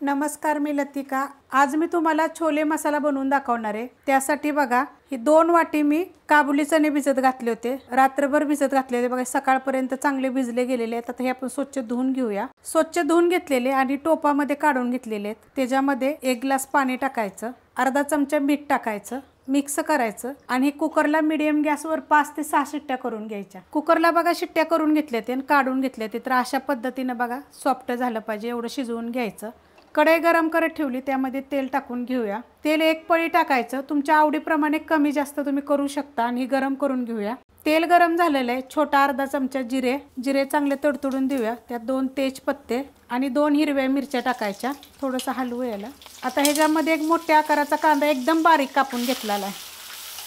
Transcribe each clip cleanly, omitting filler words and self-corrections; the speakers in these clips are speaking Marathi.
नमस्कार, मी लतिका। आज मी तुम्हाला छोले मसाला बनवून दाखवणार आहे। त्यासाठी बघा, ही 2 वाटी मी काबुली चणे भिजत घातले होते, रात्रभर भिजत घातले होते। बघा, सकाळपर्यंत चांगले भिजले गेलेले आहेत। आता हे आपण स्वच्छ धुवून घेऊया। स्वच्छ धुवून घेतलेले आणि टोपामध्ये काढून घेतलेले आहेत। त्याच्यामध्ये 1 ग्लास पाणी टाकायचं, अर्धा चमचा मीठ टाकायचं, मिक्स करायचं आणि कुकरला मीडियम गॅसवर 5 ते 6 शिट्ट्या करून घ्यायच्या। कुकरला बघा शिट्ट्या करून घेतल्यात आणि काढून घेतल्यात। तर अशा पद्धतीने बघा सॉफ्ट झालं पाहिजे एवढं शिजवून घ्यायचं। कढई गरम करत ठेवली, त्यामध्ये तेल टाकून घेऊया। तेल 1 पळी टाकायचं, तुमच्या आवडीप्रमाणे कमी जास्त तुम्ही करू शकता। आणि गरम करून घेऊया। तेल गरम झालेलं आहे। छोटा अर्धा चमचा जिरे चांगले तडतडून देऊया। त्यात 2 तेजपत्ते आणि 2 हिरव्या मिरच्या टाकायच्या। थोडंसं हलवू याला। आता ह्याच्यामध्ये 1 मोठ्या आकाराचा कांदा एकदम बारीक कापून घेतलेला आहे।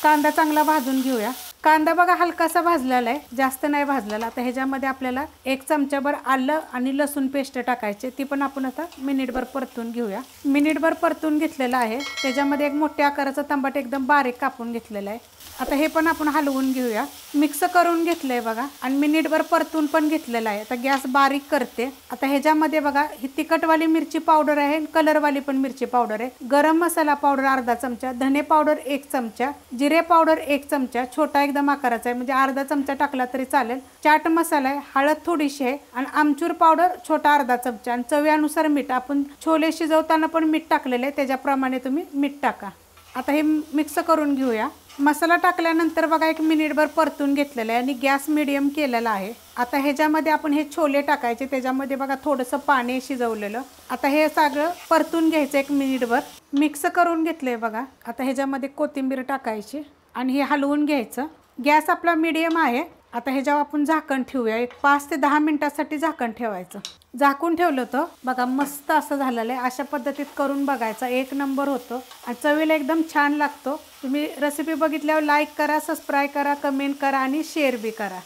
कांदा चांगला भाजून घेऊया। कांदा बघा हलकासा भाजलेला आहे, जास्त नाही भाजलेला। आता ह्याच्यामध्ये आपल्याला 1 चमचाभर आलं आणि लसूण पेस्ट टाकायचे, ती पण आपण आता मिनिटभर परतून घेऊया। मिनिटभर परतून घेतलेला आहे। त्याच्यामध्ये 1 मोठ्या आकाराचा टमाटर एकदम बारीक कापून घेतलेला आहे। आता हे पण आपण हलवून घेऊया। मिक्स करून घेतलंय बघा आणि मिनिटभर परतून पण घेतलेला आहे। आता गॅस बारीक करते। आता ह्याच्यामध्ये बघा, ही तिखटवाली मिरची पावडर आहे, कलरवाली पण मिरची पावडर आहे। गरम मसाला पावडर अर्धा चमचा, धने पावडर 1 चमचा, जिरे पावडर 1 चमचा, छोटा एकदम आकाराचा आहे म्हणजे अर्धा चमचा टाकला तरी चालेल। चाट मसाला आहे, हळद थोडीशी आहे आणि आमचूर पावडर छोटा अर्धा चमचा आणि चवीनुसार मीठ। आपण छोले शिजवताना पण मीठ टाकलेलं आहे, त्याच्याप्रमाणे तुम्ही मीठ टाका। आता हे मिक्स करून घेऊया। मसाला टाकल्यानंतर बघा 1 मिनिटभर परतून घेतलेला आहे आणि गॅस मीडियम केलेला आहे। आता ह्याच्यामध्ये आपण हे छोले टाकायचे, त्याच्यामध्ये बघा थोडंसं पाणी शिजवलेलं। आता हे सगळं परतून घ्यायचं 1 मिनिटभर। मिक्स करून घेतलंय बघा। आता ह्याच्यामध्ये कोथिंबीर टाकायची आणि हे हलवून घ्यायचं। गॅस आपला मीडियम आहे। आता ह्याच्यावर आपण झाकण ठेवूया। 1 5 ते 10 मिनिटांसाठी झाकण ठेवायचं। झाकून ठेवलं तर बघा मस्त असं झालेलं आहे। अशा पद्धतीत करून बघायचं, 1 नंबर होतं आणि चवीला एकदम छान लागतो। तुम्ही रेसिपी बघितल्यावर लाईक करा, सबस्क्राईब करा, कमेंट करा आणि शेअर बी करा।